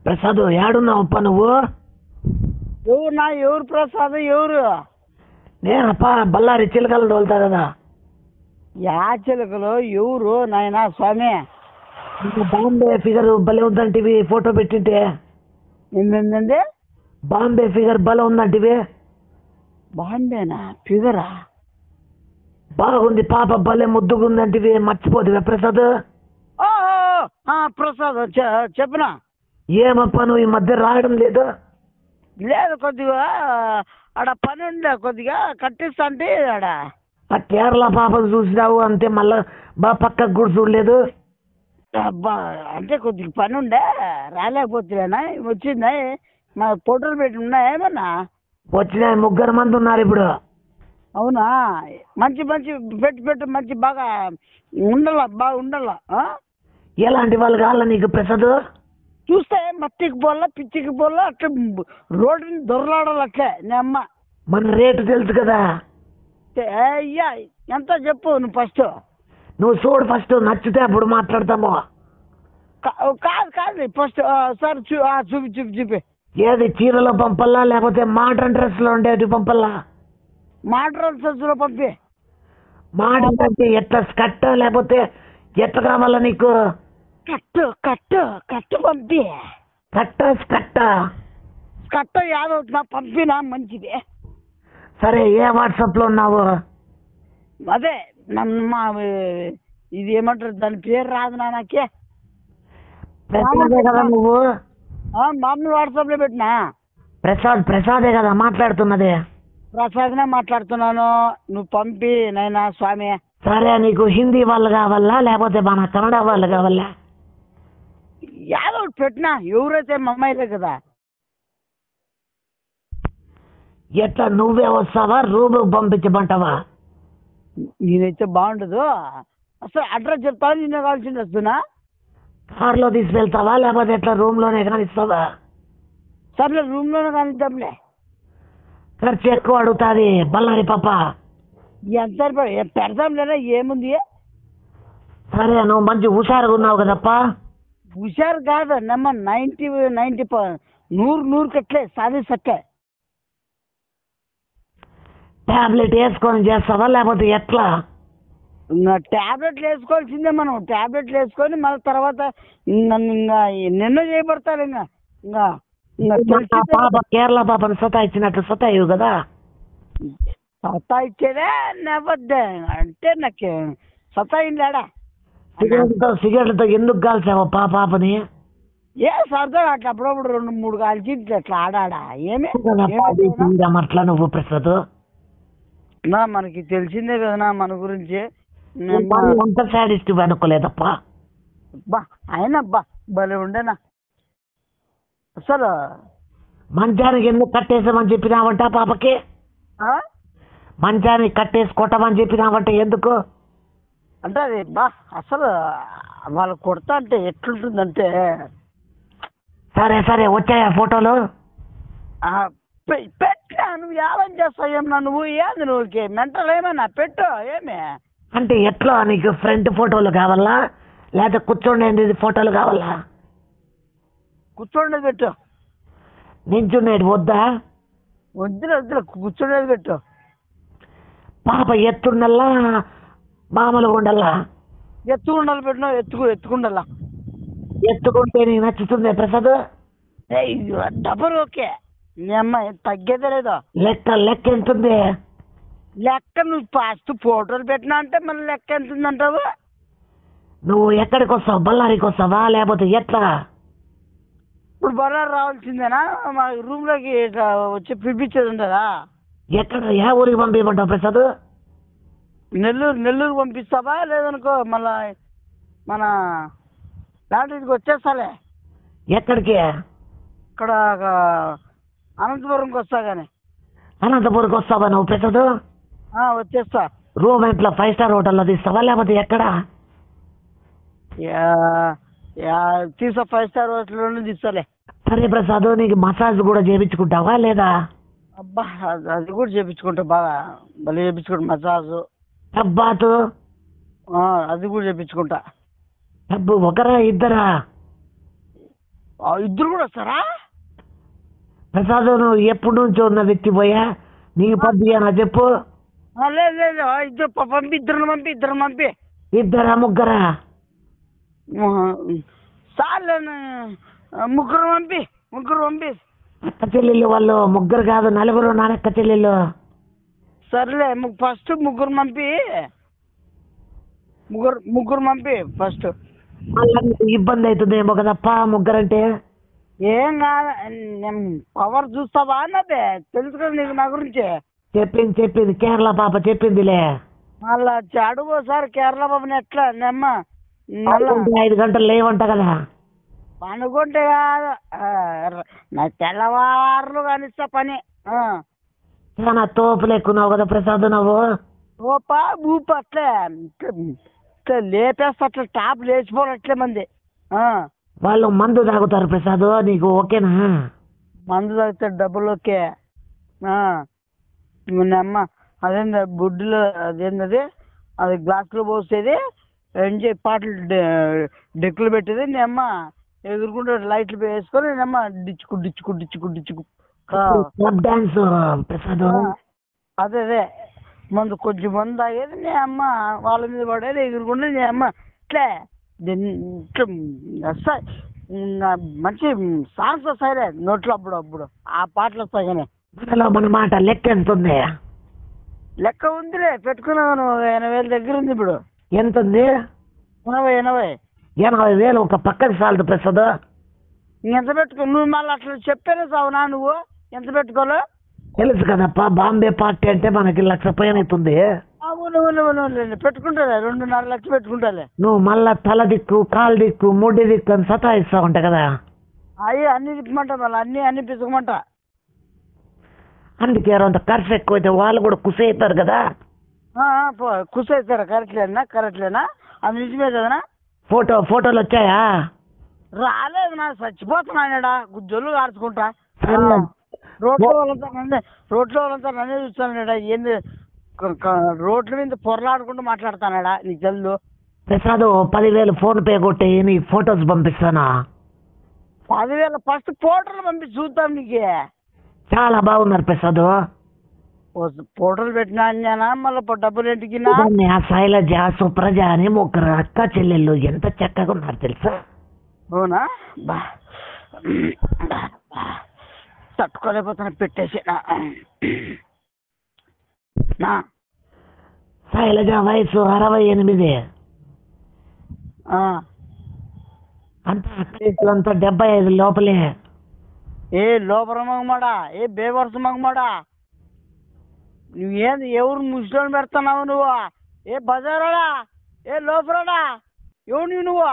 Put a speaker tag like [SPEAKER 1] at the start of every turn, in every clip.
[SPEAKER 1] ప్రసాద్ ఏడున్నావప్ప నువ్వు?
[SPEAKER 2] ఎవరు ప్రసాద్ ఎవరు?
[SPEAKER 1] నేనప్ప బళ్ళారి చిలకలు తోలుతా కదా.
[SPEAKER 2] యా చిలకలు ఎవరు నాయనా స్వామి?
[SPEAKER 1] బాంబే ఫిగర్ భలే ఉందంటివి, ఫోటో పెట్టింటే.
[SPEAKER 2] ఏంటండి?
[SPEAKER 1] బాంబే ఫిగర్ భలే ఉందంటివి.
[SPEAKER 2] బాంబేనా ఫిగరా?
[SPEAKER 1] బాగుంది పాప, భలే ముద్దుగా ఉందంటివి, మర్చిపోతువే ప్రసాద్?
[SPEAKER 2] ప్రసాద్ చెప్పనా?
[SPEAKER 1] ఏమప్పా నువ్వు ఈ మధ్య రావడం లేదు?
[SPEAKER 2] లేదు, కొద్దిగా ఆడ పని ఉండే, కొద్దిగా కట్టిస్తా అంటే ఆడ.
[SPEAKER 1] ఆ కేరళ పాపను చూసినావు అంతే, మళ్ళా పక్కకు కూడా చూడలేదు.
[SPEAKER 2] అబ్బా, అంటే కొద్దిగా పని ఉండే రాలేకపోతున్నా. వచ్చిందా? మా ఫోటోలు పెట్టి ఉన్నాయా ఏమన్నా?
[SPEAKER 1] వచ్చిన 3 మంది ఉన్నారు ఇప్పుడు.
[SPEAKER 2] అవునా? మంచి మంచి పెట్టు మంచి బాగా ఉండాల.
[SPEAKER 1] ఎలాంటి వాళ్ళు కావాలా నీకు ప్రసాద్?
[SPEAKER 2] చూస్తే మట్టికి పోల్లా, పిచ్చికి పోల్లా, అట్లా రోడ్డుని దొరలాడాలి అట్లే. నీ అమ్మ
[SPEAKER 1] మన రేటు తెలుసు కదా.
[SPEAKER 2] అయ్యా ఎంత చెప్పు నువ్వు ఫస్ట్.
[SPEAKER 1] నువ్వు చూడు ఫస్ట్, నచ్చితే అప్పుడు మాట్లాడతాము.
[SPEAKER 2] కాదు ఫస్ట్ సార్ చూపి.
[SPEAKER 1] ఏది చీరలో పంపల్లా లేకపోతే మోడర్న్ డ్రెస్ లో ఉండేది పంపల్లా?
[SPEAKER 2] మోడర్న్ డ్రెస్సులో పంపి.
[SPEAKER 1] మోడర్న్ అంటే ఎట్లా, స్కర్ట్ లేకపోతే ఎట్లా కావాలా నీకు?
[SPEAKER 2] కట్టు పంపి. స్కట్ట యాదవుతున్నా పంపినా మంచిది.
[SPEAKER 1] సరే, ఏ వాట్సాప్ లో ఉన్నావు?
[SPEAKER 2] అదే మా ఇది ఏమంటారు దాని పేరు రాదు నాకే.
[SPEAKER 1] ప్రసాదే కదా నువ్వు?
[SPEAKER 2] మామూలు వాట్సాప్ లో పెట్టినా.
[SPEAKER 1] ప్రసాదే కదా మాట్లాడుతున్నది?
[SPEAKER 2] ప్రసాద్నే మాట్లాడుతున్నాను. నువ్వు పంపి నైనా స్వామి.
[SPEAKER 1] సరే, నీకు హిందీ వాళ్ళు కావాలా లేకపోతే మన కన్నడ వాళ్ళు కావాలా?
[SPEAKER 2] యాదవ్ పెట్టినా, ఎవరైతే మా అమ్మాయిలే కదా.
[SPEAKER 1] ఎట్లా, నువ్వే వస్తావా రూమ్ పంపించమంటావా?
[SPEAKER 2] నేనైతే బాగుండదు. అసలు అడ్రస్ చెప్తాను, నిన్న కావాల్సింది వస్తున్నా.
[SPEAKER 1] కార్లో తీసుకెళ్తావా లేకపోతే ఎట్లా, రూమ్ లోనే కానిస్తావా?
[SPEAKER 2] సర్లే, రూమ్ లోనే కానిద్దాంలే.
[SPEAKER 1] ఖర్చు ఎక్కువ అడుగుతుంది బళ్ళారి పాప.
[SPEAKER 2] ఎంత పెడతాం లేదా, ఏముంది?
[SPEAKER 1] సరే, నువ్వు మంచి హుషారుగా ఉన్నావు కదప్పా.
[SPEAKER 2] హుషారు కాదు నమ్మ, 90 100 కట్లే సాధి సక్కే.
[SPEAKER 1] టాబ్లెట్ వేసుకొని చేస్తావా లేకపోతే ఎట్లా?
[SPEAKER 2] టాబ్లెట్లు వేసుకోవాల్సిందే మనం. టాబ్లెట్లు వేసుకొని మళ్ళీ తర్వాత ఇంకా నిన్న చేయబడతారు. ఇంకా
[SPEAKER 1] పాప కేరళ పాపను సతాయిచ్చినట్టు సతాయివు కదా.
[SPEAKER 2] సత్తా ఇచ్చేదే నెవద్దే అంటే నాకు సత్తాయిందాడా.
[SPEAKER 1] సిగరెట్లతో ఎందుకు కాల్చావా పాపని?
[SPEAKER 2] ఏ సరదాగా అట్లా అప్పుడప్పుడు 2-3 కాల్చి అట్లా ఆడాడా. ఏమి
[SPEAKER 1] అట్లా నువ్వు ప్రసాద్?
[SPEAKER 2] మనకి తెలిసిందే కదా మన గురించి.
[SPEAKER 1] అంత సాడిస్ట్ అనుకోలేదప్ప.
[SPEAKER 2] అయినా భలే ఉండేనా అసలు.
[SPEAKER 1] మంచానికి ఎందుకు కట్టేసామని చెప్పినావంట పాపకి? మంచానికి కట్టేసి కొట్టమని చెప్పినావంట ఎందుకు?
[SPEAKER 2] అంటే అది అసలు వాళ్ళు కొడతా అంటే ఎట్లుంటుందంటే.
[SPEAKER 1] సరే వచ్చాయా ఫోటోలు?
[SPEAKER 2] పెట్టా, నువ్వు ఏమని చేస్తావు? ఏమన్నా నువ్వు ఏంది, నువ్వుకి మెంటల్ ఏమన్నా పెట్టు. ఏమి
[SPEAKER 1] అంటే ఎట్లా, నీకు ఫ్రంట్ ఫోటోలు కావాలా లేకపోతే కూర్చోండి ఫోటోలు కావాలా?
[SPEAKER 2] కూర్చోండేది పెట్టు.
[SPEAKER 1] నించుండేది వద్దా?
[SPEAKER 2] వద్దులే కూర్చోండేది పెట్టు.
[SPEAKER 1] పాప ఎత్తుండల్లా మామూలుగా ఉండల్లా?
[SPEAKER 2] ఎత్తుకుండాలి పెట్టినా, ఎత్తుకుండాలా.
[SPEAKER 1] ఎత్తుకుంటే నీకు నచ్చుతుంది ప్రసాద్?
[SPEAKER 2] డబ్బులు ఓకే, నీ అమ్మాయి తగ్గేదే లేదు.
[SPEAKER 1] లెక్క ఎంతుంది?
[SPEAKER 2] లెక్క నువ్వు ఫస్ట్ ఫోటోలు పెట్టినా అంటే మళ్ళీ లెక్క ఎంత ఉందంటావు?
[SPEAKER 1] నువ్వు ఎక్కడికి వస్తావు? బళ్ళారికి వస్తావా లేకపోతే ఎట్లా?
[SPEAKER 2] ఇప్పుడు బళ్ళారి రావాల్సిందేనా? మా రూమ్లోకి వచ్చి పిలిపించేది ఉండదా?
[SPEAKER 1] ఎక్కడ, ఏ ఊరికి పంపించమంటావు ప్రసాద్?
[SPEAKER 2] నెల్లూరు పంపిస్తావా? లేదనుకో మళ్ళా మన లాంటికి వచ్చేస్తాలే.
[SPEAKER 1] ఎక్కడికి?
[SPEAKER 2] ఇక్కడ అనంతపురంకి వస్తా. కానీ
[SPEAKER 1] అనంతపురంకి వస్తావా నువ్వు ప్రసాద్?
[SPEAKER 2] వచ్చేస్తా.
[SPEAKER 1] రూమ్ ఎట్లా, 5 స్టార్ హోటల్లో తీస్తావా లేకపోతే ఎక్కడ?
[SPEAKER 2] తీసా, 5 స్టార్ హోటల్లోనే తీస్తాలే.
[SPEAKER 1] సరే ప్రసాద్, నీకు మసాజ్ కూడా చేయించుకుంటావా లేదా?
[SPEAKER 2] అబ్బా, అది కూడా చేయించుకుంటా, బాగా భలే చేయించుకుంటా. మసాజు,
[SPEAKER 1] టబ్బాతు
[SPEAKER 2] అది కూడా చేయించుకుంటా.
[SPEAKER 1] డబ్బు ఒకరా ఇద్దరా?
[SPEAKER 2] ఇద్దరు కూడా వస్తారా?
[SPEAKER 1] ప్రసాద్ నువ్వు ఎప్పటి నుంచో ఉన్న వ్యక్తి పోయా నీకు పంపియనా చెప్పు.
[SPEAKER 2] లేదు లేదు, ఇద్దరు పంపి, ఇద్దరు పంపి.
[SPEAKER 1] ఇద్దరా ముగ్గురా?
[SPEAKER 2] చాలు, ముగ్గురు పంపి.
[SPEAKER 1] అక్క చెల్లెళ్ళు వాళ్ళు ముగ్గురు కాదు నలుగురు నానక్క చెల్లెళ్ళు.
[SPEAKER 2] సర్లే, ఫస్ట్ ముగ్గురు పంపి. ముగ్గురు పంపి ఫస్ట్.
[SPEAKER 1] మళ్ళీ ఇబ్బంది అవుతుందేమో కదప్ప ముగ్గురంటే.
[SPEAKER 2] ఏం కాదు, పవర్ చూస్తావా అన్నదే తెలుసు కదా నీకు నా గురించి.
[SPEAKER 1] చెప్పింది కేరళ పాప చెప్పిందిలే.
[SPEAKER 2] మళ్ళా అడుగు సార్ కేరళ బాబుని ఎట్లా నెమ్మ
[SPEAKER 1] 5 గంటలు లేవంట కదా.
[SPEAKER 2] అనుకుంటే కాదు, నా తెల్లవారులు కానిస్తా పని.
[SPEAKER 1] చాలా తోపు లెక్కున్నావు కదా ప్రసాద్ నువ్వు.
[SPEAKER 2] ఓపా ఊపు అట్లే ఇట్లా లేపేస్తా, అట్లా టాప్ లేచిపోరు అట్లే మంది.
[SPEAKER 1] వాళ్ళు మందు తాగుతారు ప్రసాద్, నీకు ఓకేనా?
[SPEAKER 2] మందు తాగితే డబ్బులు ఓకే. అమ్మ అదేంది బుడ్డిలో అదేంది అది గ్లాసులో పోసేది, ఎంజాయ్ పాటలు డెక్కులు పెట్టేది. నేను అమ్మ ఎగురుకుంటే లైట్లు వేసుకొని నేనమ్మ డిచ్చుకు
[SPEAKER 1] డాన్స్ ప్రసాద్.
[SPEAKER 2] అదే మందు కొంచెం మందు తాగేది నేను అమ్మ, వాళ్ళ మీద పడేది ఎగురుకుంటే నేను అమ్మ ఇట్లే వస్తాయి. మంచి సాంగ్స్ వస్తాయిలే నోట్లో అప్పుడు ఆ పాటలు వస్తాయి. కానీ
[SPEAKER 1] మన మాట లెక్క ఎంత ఉంది?
[SPEAKER 2] లెక్క ఉందిలే, పెట్టుకున్నాను 80,000 దగ్గర ఉంది ఇప్పుడు.
[SPEAKER 1] ఎంత ఉంది? 80,000 ఒక పక్కకి చాలదు ప్రసాద్.
[SPEAKER 2] ఎంత పెట్టుకో నువ్వు, మళ్ళీ అట్లా చెప్పానే సావునా నువ్వు ఎంత పెట్టుకోలే?
[SPEAKER 1] తెలుసు కదప్ప, బాంబే పార్టీ అంటే మనకి 1,00,000 పైన అవుతుంది.
[SPEAKER 2] పెట్టుకుంటాలే, 2.5 లక్షలు పెట్టుకుంటాలే.
[SPEAKER 1] నువ్వు మళ్ళా తల దిక్కు కాలు దిక్కు ముడ్డి దిక్కు అని సతాయిస్తా ఉంటా కదా.
[SPEAKER 2] అయ్యి అన్ని దిక్కుమంట, మళ్ళీ అన్ని పిసుకమంట.
[SPEAKER 1] అందుకే అంత ఖర్చు ఎక్కువైతే వాళ్ళు కూడా కుసి అవుతారు కదా.
[SPEAKER 2] కుసి అవుతారా? కరెక్ట్లేనా? అది నిజమే కదనా?
[SPEAKER 1] ఫోటోలు వచ్చాయా?
[SPEAKER 2] రాలేదు, నాకు చచ్చిపోతున్నాడా గుజ్జోళ్ళు కాల్చుకుంటా. రోడ్లో వాళ్ళంతా నన్నే చూస్తాడా? ఏంది రోడ్ల మీద పొరలాడుకుంటూ మాట్లాడుతానాడా? నీకు తెలుసు
[SPEAKER 1] ప్రసాద్ 10,000 ఫోన్ పే కొట్టి నీ ఫొటోస్ పంపిస్తానా?
[SPEAKER 2] 10,000 ఫస్ట్ ఫోటోలు పంపి చూద్దాం. నీకు
[SPEAKER 1] చాలా బాగున్నారు ప్రసాద్.
[SPEAKER 2] ఫోటోలు పెట్టినా మళ్ళీ డబ్బులు ఇంటికి.
[SPEAKER 1] శైలజ సుప్రజ అని ముగ్గురు అక్క చెల్లెళ్ళు ఎంత చక్కగా ఉన్నారు తెలుసా?
[SPEAKER 2] అవునా? తట్టుకోలేకపోతున్నా, పెట్టేసి.
[SPEAKER 1] శైలజ వయసు 68, అంతా 75 లోపలే.
[SPEAKER 2] ఏ లోపల మగమాడా, ఏ బేవర్స్ మగమాడా, నువ్వేంది ఎవరు ముసలి పెడుతున్నావు నువ్వు? ఏ బజారాడా, ఏ లోపలడా, ఎవరు నువ్వు?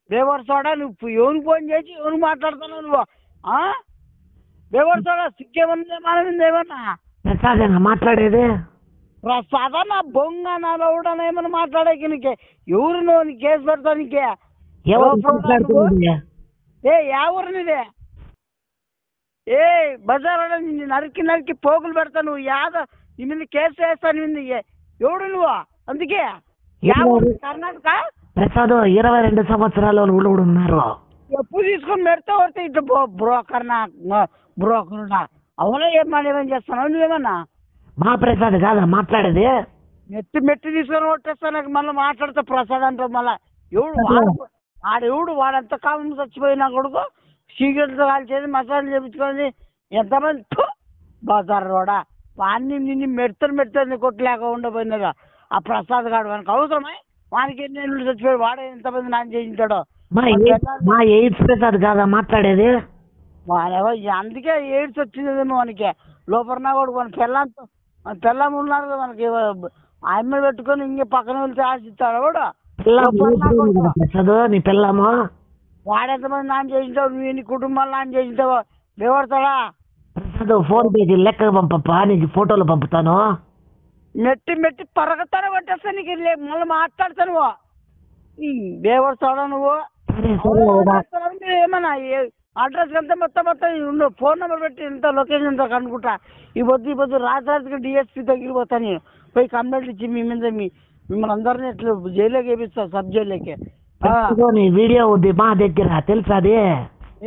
[SPEAKER 2] బేవర్సోడా, నువ్వు ఎవరికి ఫోన్ చేసి ఎవరు మాట్లాడుతున్నావు నువ్వు? బేవర్సోడా, సిక్కేమన్నా ఏమన్నా
[SPEAKER 1] ప్రసాదేనా మాట్లాడేది?
[SPEAKER 2] ప్రసాద నా బొంగ నాలో కూడా ఏమన్నా మాట్లాడేకి నీకే ఎవరు నువ్వు? నీ కేసు పెడతా నీకే. ఏ ఎవరు నీదే? ఏ బజారాడా, నరికి పోగులు పెడతా నువ్వు. నీ మీద కేసు వేస్తాను. ఎవడు నువ్వు? అందుకే కర్ణాటక
[SPEAKER 1] ప్రసాద్ 22 సంవత్సరాలు కూడా ఉన్నారు.
[SPEAKER 2] ఎప్పుడు తీసుకొని పెడతా వస్తే ఇట్లా బ్రోకర్ అవునా? ఏమని చేస్తున్నావు నువ్వేమన్నా?
[SPEAKER 1] మా ప్రసాద్ కాదా మాట్లాడేది?
[SPEAKER 2] మెట్టి తీసుకొని కొట్టేస్తా. నాకు మళ్ళీ మాట్లాడతా ప్రసాద్ అంటావు మళ్ళా. ఎవడు వాడంతా కాలం చచ్చిపోయినా కొడుకు సిగరెట్లు కాల్చేది, మసాలా చేపించుకొని ఎంతమంది బజార్ రోడా వాడిని నిన్ను మెడతని కొట్టలేక ఉండబోయినారు. ఆ ప్రసాద్ గాడు వానికి అవసరమై వానికి ఎన్ని ఏళ్ళు చచ్చిపోయి వాడే ఎంతమంది నాన్న చేయించాడో.
[SPEAKER 1] మా ఎయిడ్స్ ప్రసాద్ కాదా మాట్లాడేది?
[SPEAKER 2] వాడేవో అందుకే ఎయిడ్స్ వచ్చిందేమో వానికి. లోపల కూడా మన పిల్లం ఉన్నారు కదా మనకి, అమ్మ పెట్టుకొని ఇంకే పక్కన వెళ్తే ఆశిస్తాడు కూడా.
[SPEAKER 1] ప్రసాద్ నీ పిల్లము
[SPEAKER 2] వాడెంతమంది నాన్న చేయించావు, నువ్వు నీ కుటుంబాలు నాన్న చేయించావు. బేవడతాడా?
[SPEAKER 1] ప్రసాద్ ఫోన్ పేజీ లెక్క పంపప్పా, నీకు ఫోటోలు పంపుతాను.
[SPEAKER 2] మెట్టి పరగతానే కొట్టేస్తా నీకు. మళ్ళీ మాట్లాడతాను. బేవడతాడా నువ్వు? ఏమన్నా అడ్రస్ అంతా మొత్తం ఉండు, ఫోన్ నెంబర్ పెట్టి ఇంత లొకేషన్ కనుక్కుంటా. ఈ పొద్దు రాత్రికి డిఎస్పీ దగ్గరికి పోతాను నేను. పోయి కంప్లైంట్ ఇచ్చి మీ మీద మిమ్మల్ని అందరినీ ఇట్లా జైల్లోకి వేపిస్తా, సబ్ జైల్లోకి.
[SPEAKER 1] ఇదిగో నీ వీడియో ఉంది మా దగ్గర తెలుసా అది?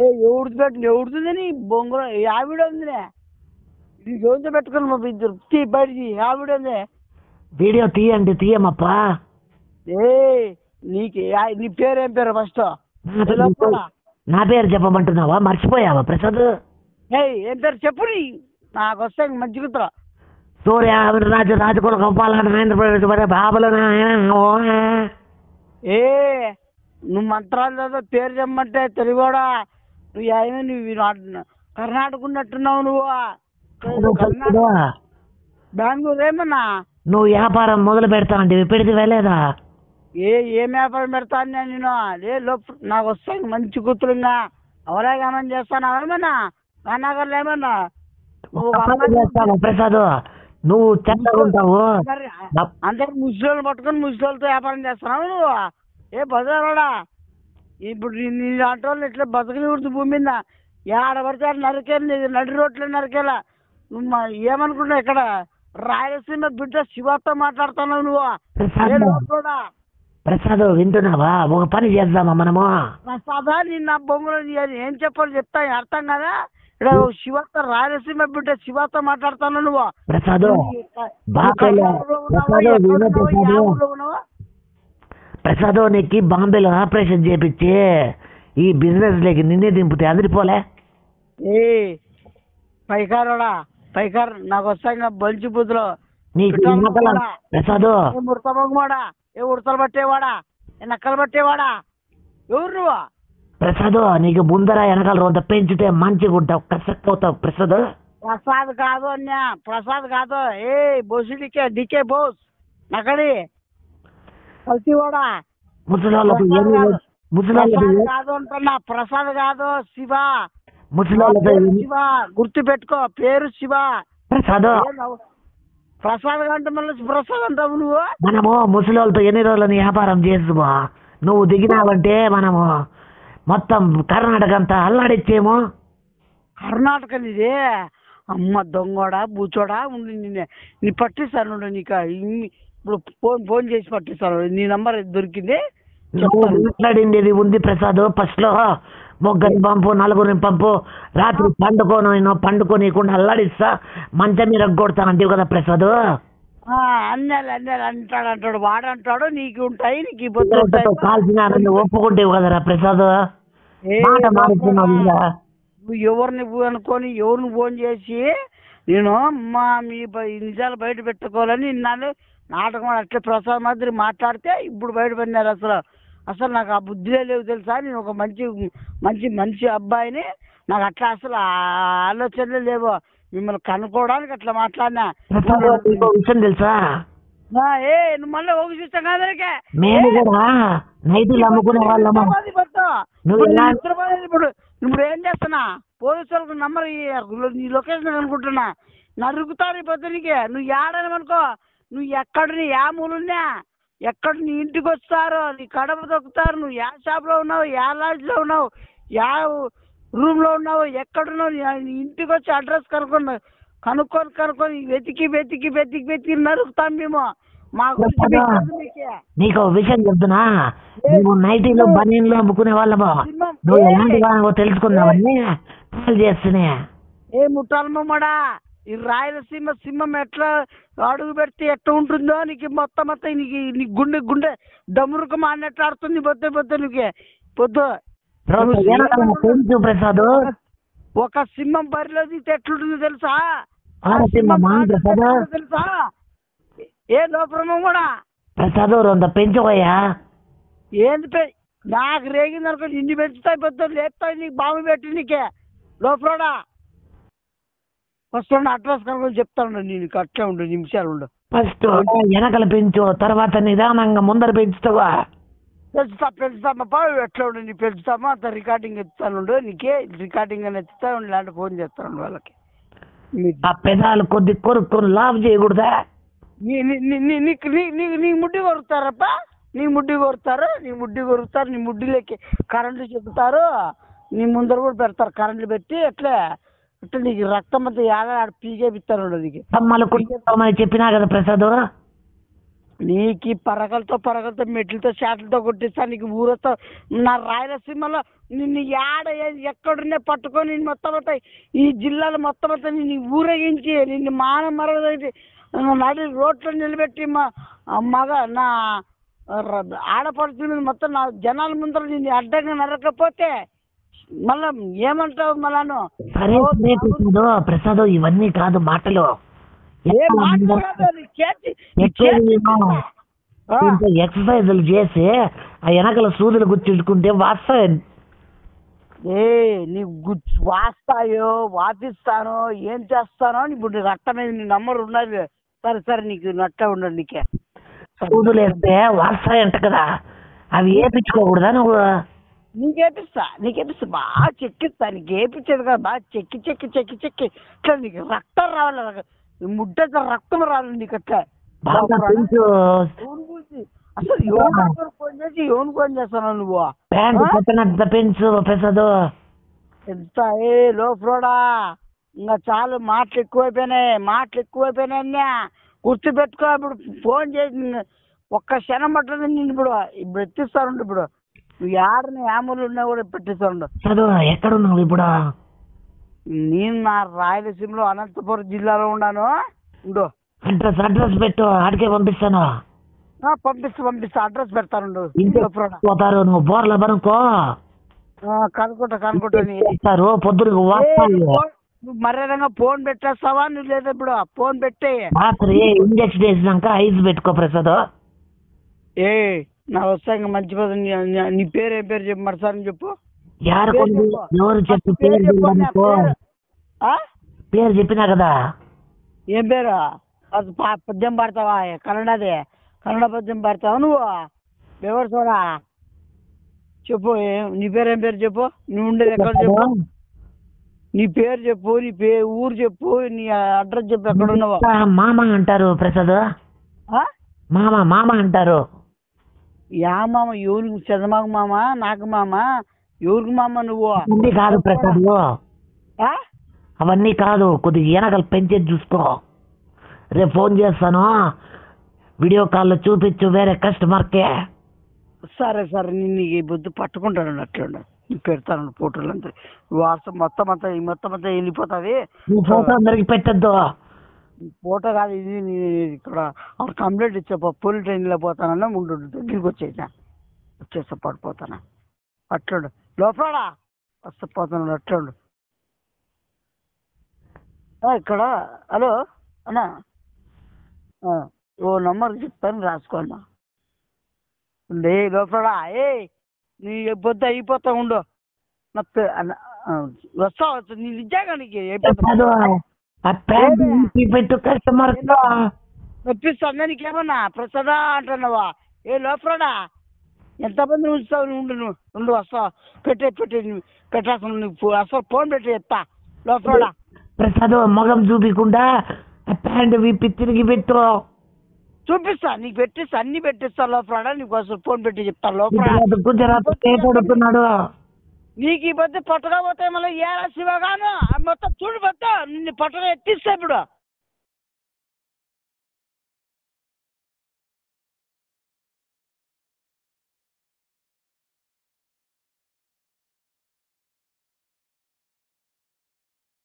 [SPEAKER 2] ఏ ఎవరిది పెట్టింది ఎవరిది నీ బొంగులో ఆవిడ ఉంది నీకు ఎవరితో పెట్టుకుని మా ఇద్దరు తీ బయటికి ఆవిడ ఉంది.
[SPEAKER 1] వీడియో తీయండి తీయమప్పా.
[SPEAKER 2] ఏ నీకు నీ పేరు ఏం పేరు ఫస్ట్?
[SPEAKER 1] నా పేరు చెప్పమంటున్నావా? మర్చిపోయావా ప్రసాద్?
[SPEAKER 2] ఏం పేరు చెప్పు నీ నాకు వస్తే మంచి కుతురా.
[SPEAKER 1] సూర్య రాజు రాజుకుల గోపాల బాబులు
[SPEAKER 2] ఏ నువ్వు మంత్రాలు చదువు పేరు చెప్పమంటే తెలుగుడా నువ్వు అయినా నువ్వు కర్ణాటక ఉన్నట్టున్నావు నువ్వు. బెంగళూరు ఏమన్నా
[SPEAKER 1] నువ్వు వ్యాపారం మొదలు పెడతా అంటే పెడితే వెళ్ళేదా?
[SPEAKER 2] ఏం వ్యాపారం పెడతాను నేను అదే నాకు వస్తాను మంచి కూతురు ఇంకా అవరాగమని చేస్తాను ఏమన్నా కర్ణాకర్లో ఏమన్నా
[SPEAKER 1] ప్రసాద్ నువ్వు చెత్తగా ఉంటావు.
[SPEAKER 2] అందరు ముసలి పట్టుకొని ముసలితో వ్యాపారం చేస్తున్నావు నువ్వు. ఏ బజారోడా ఇప్పుడు నీ ఆటోళ్ళు ఇట్లా బతకని కుడుతు భూమి మీద ఏడ పడితే నరికేది నడి రోడ్లు నరికేలా. నువ్వు ఏమనుకుంటున్నావు ఇక్కడ రాయలసీమ బిడ్డ శివతో మాట్లాడుతున్నావు నువ్వు.
[SPEAKER 1] ప్రసాద్ వింటున్నావా? ఒక పని చేద్దామా మనము?
[SPEAKER 2] ప్రసాదా నిన్న బొమ్మలు ఏం చెప్పాలి చెప్తా అర్థం కదా. ఇక్కడ శివతో రాయలసీమ బిడ్డ శివతో మాట్లాడుతున్నావు నువ్వు.
[SPEAKER 1] ప్రసాద్ ప్రసాద్ నీకు బాంబేలో ఆపరేషన్ చేపించి ఈ బిజినెస్ లేకి నిన్నే దింపితే అదిరిపోలే.
[SPEAKER 2] ఏ పైకారోడా పైకారు నాకు వస్తాయి బొంచి బుద్ధులు
[SPEAKER 1] ప్రసాద్
[SPEAKER 2] ఉడతమోగమాడా ఏ ఉడతలు పట్టేవాడా ఏ నక్కలు పట్టేవాడా ఎవరు నువ్వు?
[SPEAKER 1] ప్రసాద్ నీకు ముందర వెనకాల రొంత పెంచితే మంచిగా ఉంటావు కష్టపోతావు ప్రసాద్.
[SPEAKER 2] ప్రసాద్ కాదు అన్యా ప్రసాద్ కాదు. ఏ బోసి డికే బోస్ నక్కడి కలిసివాడా కాదు అంటున్నా. ప్రసాద్ కాదు శివ. శివ గుర్తు పెట్టుకో పేరు శివ.
[SPEAKER 1] ప్రసాద్
[SPEAKER 2] ప్రసాద్ అంటే మళ్ళీ ప్రసాద్ అంటావు నువ్వు.
[SPEAKER 1] మనము ముసలితో ఎన్ని రోజులని వ్యాపారం చేస్తామో నువ్వు దిగినావంటే మనము మొత్తం కర్ణాటక అంతా అల్లాడిచ్చేమో.
[SPEAKER 2] కర్ణాటక ఇదే అమ్మ దొంగోడా బూచోడా ఉండి నీ పట్టిస్తాను నీకు ఇప్పుడు ఫోన్ చేసి పట్టిస్తాను. నీ నంబర్ దొరికింది
[SPEAKER 1] మాట్లాడింది ఉంది ప్రసాద్. ఫస్ట్ లో ముగ్గురిని పంపు నలుగురిని పంపు రాత్రి పండుకోనీకుండా అల్లాడిస్తా మంచం మీద కొడతా అంటావు కదా ప్రసాద్.
[SPEAKER 2] అన్నాడు అంటాడు వాడంటాడు నీకు ఉంటాయి నీకు ఇబ్బంది
[SPEAKER 1] కాల్చిన ఒప్పుకుంటేవు కదరా ప్రసాద్.
[SPEAKER 2] నువ్వు ఎవరిని అనుకొని ఎవరిని ఫోన్ చేసి నేను మా మీ నిజాలు బయట పెట్టుకోవాలని నిన్నాను నాటకం అట్లా ప్రసాద్ మాదిరి మాట్లాడితే ఇప్పుడు బయటపడినారు. అసలు నాకు ఆ బుద్ధిలే లేవు తెలుసా. నేను ఒక మంచి మంచి మంచి అబ్బాయిని నాకు అట్లా అసలు ఆలోచనలే లేవు. మిమ్మల్ని కనుక్కోవడానికి అట్లా మాట్లాడినా
[SPEAKER 1] విషయం తెలుసా?
[SPEAKER 2] నువ్వు మళ్ళీ ఒక చూస్తాం కాదరికే ఇప్పుడు ఏం చేస్తున్నా పోలీసు వాళ్ళకు నంబర్ నీ లొకేషన్ అనుకుంటున్నా నరుకుతారు ఈ పొద్దునికి. నువ్వు ఏడనమనుకో నువ్వు ఎక్కడిని యా మూలున్నా ఎక్కడ నీ ఇంటికి వస్తారు నీ కడప దొక్కుతారు. నువ్వు యా షాప్లో ఉన్నావు యా లాడ్జ్లో ఉన్నావు యా రూమ్లో ఉన్నావు ఎక్కడున్నావు నీ ఇంటికి వచ్చి అడ్రస్ కనుక్కొని వెతికి నరుకుతాం మేము.
[SPEAKER 1] నీకు విషయం చెప్తున్నా నువ్వు నైటీలో బనీన్లో అమ్ముకునే వాళ్ళమో నువ్వు ఎలాంటి వాళ్ళో తెలుసుకున్నావని కాల్ చేస్తున్నా.
[SPEAKER 2] ఏ ముట్టాలమ్మడా ఈ రాయలసీమ సింహం ఎట్లా అడుగు పెడితే ఎట్లా ఉంటుందో నీకు మొత్తం నీ గుండె దమ్మురుకు మాడినట్లు ఆడుతుంది పొద్దు నీకు పొద్దు.
[SPEAKER 1] ప్రసాద్
[SPEAKER 2] ఒక సింహం బరిలో దిగితే ఎట్లుంటుందో తెలుసా? తెలుసా ఏ లోపల కూడా
[SPEAKER 1] ప్రసాద్ రొంత పెంచుకోయా.
[SPEAKER 2] ఏంది నాకు రేగింది అనుకో ఇన్ని పెంచుతాయి పొద్దు లేపుతాయి నీకు బాంబు పెట్టి నీకే లోపలడా ఫస్ట్ అడ్రస్ కనుకొని చెప్తాను నీకు అట్లే ఉండు నిమిషాలు ఉండు.
[SPEAKER 1] ఫస్ట్ వెనకలు పెంచు తర్వాత నిదానంగా ముందర పెంచుతావా?
[SPEAKER 2] పెంచుతామా ఎట్లా ఉండు నీ పెంచుతామా అంత రికార్డింగ్ ఎత్తుతానుండు నీకే రికార్డింగ్ అని ఎత్తుతా ఉండి ఇలాంటి ఫోన్ చేస్తాను వాళ్ళకి.
[SPEAKER 1] ఆ పెదాలు కొద్ది కొరుక్కొని లాభ్ చేయకూడదా?
[SPEAKER 2] నీ ముడ్డి కొరుకుతారప్పా నీ ముడ్డి కొరుకుతారు నీ ముడ్డిలోకి కరెంట్లు చెప్తారు నీ ముందర కూడా పెడతారు కరెంట్లు పెట్టి ఎట్లా ఇట్లా నీకు రక్తం అంతా ఏడ పీకే పిస్తారు నీకు
[SPEAKER 1] చెప్పినా కదా ప్రసాద్.
[SPEAKER 2] నీకు పరగలతో మెట్లతో షాట్లతో కొట్టిస్తా. నీకు ఊరతో నా రాయలసీమలో నిన్ను ఎక్కడున్నే పట్టుకొని నిన్ను మొత్తం ఈ జిల్లాలో మొత్తం నిన్ను ఊరేగించి నిన్ను మరగ నడి రోడ్లో నిలబెట్టి మగ నా ఆడపడుతుంది మొత్తం నా జనాల ముందర నిన్ను అడ్డంగా నరకపోతే మళ్ళా ఏమంటావు మళ్ళాను?
[SPEAKER 1] ప్రసాద్ ఇవన్నీ కాదు మాటలు. ఎక్సర్సైజులు చేసి ఆ వెనకల సూదులు గుర్తుంచుకుంటే వాస్తాయి.
[SPEAKER 2] నీకు వాస్తాయో వాపిస్తానో ఏం చేస్తానో ఇప్పుడు నీకు అట్టమేది నీ నంబర్ ఉన్నది. సరే నీకు నట్ట ఉండదు. నీకే
[SPEAKER 1] సూదులు వేస్తే వాస్తాయంట కదా, అవి వేయించుకోకూడదా నువ్వు?
[SPEAKER 2] నీకేపిస్తా బాగా చెక్కిస్తా. నీకు వేపించేది కదా, బాగా చెక్కి ఇట్లా నీకు రక్తం రావాలి, ముడ్డ రక్తం రావాలి నీకు అట్లా. అసలు ఎవరు ఫోన్ చేస్తాను నువ్వు?
[SPEAKER 1] పెంచు ప్రసాద్.
[SPEAKER 2] ఎంత లో ఫ్రోడా, ఇంకా చాలు మాటలు ఎక్కువైపోయినాయి. గుర్తుపెట్టుకో. ఇప్పుడు ఫోన్ చేసి ఒక్క క్షణం పట్టదు నేను. ఇప్పుడు ఎత్తిస్తాను. ఇప్పుడు నువ్వు ఏడని యామలు ఉన్నా కూడా పెట్టిస్తాను.
[SPEAKER 1] ఎక్కడున్నావు ఇప్పుడు?
[SPEAKER 2] నేను నా రాయలసీమలో అనంతపురం జిల్లాలో ఉన్నాను.
[SPEAKER 1] అడ్రస్ పెట్టు, ఆడికే పంపిస్తాను.
[SPEAKER 2] పంపిస్తా అడ్రస్ పెడతాను.
[SPEAKER 1] పోతారు నువ్వు బోర్ల బనుకో
[SPEAKER 2] కనుక్కుంటా
[SPEAKER 1] పొద్దున
[SPEAKER 2] మర్యాదంగా ఫోన్ పెట్టేస్తావా నువ్వు? లేదా ఇప్పుడు ఫోన్ పెట్టే
[SPEAKER 1] రాత్రి ఇంజక్షన్ వేసినాక ఐస్ పెట్టుకో ప్రసాద్.
[SPEAKER 2] నా వస్తా ఇంకా మంచి పద. నీ పేరు ఏం పేరు చెప్పు మరసారి చెప్పు.
[SPEAKER 1] ఎవరు చెప్పి పేరు చెప్పినా కదా.
[SPEAKER 2] ఏం పేరు? పద్యం పాడతావా? కన్నడ పద్యం పాడతావా నువ్వు? ఎవరు చూడా చెప్పు. నీ పేరు ఏం పేరు చెప్పు. నువ్వు ఉండేది ఎక్కడ చెప్పు. నీ పేరు చెప్పు, నీ ఊరు చెప్పు, నీ అడ్రస్ చెప్పు. ఎక్కడ ఉన్నావా?
[SPEAKER 1] మామ అంటారు ప్రసాద్. మామ అంటారు.
[SPEAKER 2] యా మామ? ఎవరికి? చంద్రబాబు మామ? నాకు మామ? ఎవరికి మామ నువ్వు?
[SPEAKER 1] కాదు ప్రసాద్, అవన్నీ కాదు. కొద్దిగా వెనకలు పెంచేది చూసుకో. రేపు ఫోన్ చేస్తాను, వీడియో కాల్లో చూపించు వేరే కస్టమర్కే.
[SPEAKER 2] సరే నిన్ను ఈ బొద్దు పట్టుకుంటాను. అట్లా పెడతాను ఫోటోలు అంతా. వాట్సాప్ మొత్తం అంతా వెళ్ళిపోతుంది.
[SPEAKER 1] ఫోటో అందరికి పెట్టద్దు.
[SPEAKER 2] ఫోటో కాదు ఇది. ఇక్కడ కంప్లైంట్ ఇచ్చా. పోలీస్ ట్రైన్లో పోతానన్నా ముందు దగ్గరికి వచ్చేస్తా పడిపోతాను. అట్లుండు లోపల వస్తా పోతాను. అట్లుండు. ఇక్కడ హలో అన్నా, ఓ నంబర్ చెప్తాను రాసుకోన్నా. ఉండే లోపల నీ పొద్దు అయిపోతా ఉండు. వస్తా నీ నిజంగా నీకు నొప్పిస్తా. నీకేమన్నా ప్రసాదా అంటున్నావా? లోపలడా ఎంతమంది ఉంచుతావు? ఉండు వస్తా. పెట్టేస్తాను. నువ్వు అసలు ఫోన్ పెట్టి చెప్తా. లోపలడా
[SPEAKER 1] ప్రసాద్ మొగం చూపించకుండా ప్యాంట్ విప్పి తిరిగి పెట్టు.
[SPEAKER 2] చూపిస్తా నీకు, పెట్టిస్తా, అన్ని పెట్టిస్తా. లోపల నీకు అసలు ఫోన్ పెట్టి చెప్తా. లోపల
[SPEAKER 1] గుజరాత్ పడుతున్నాడు.
[SPEAKER 2] నీకు ఈ పొద్దు పట్టుగా పోతే మళ్ళీ ఏ శివగాను మొత్తం చూడు పోతా. నిన్ను పట్టుగా ఎత్తిస్తా ఇప్పుడు.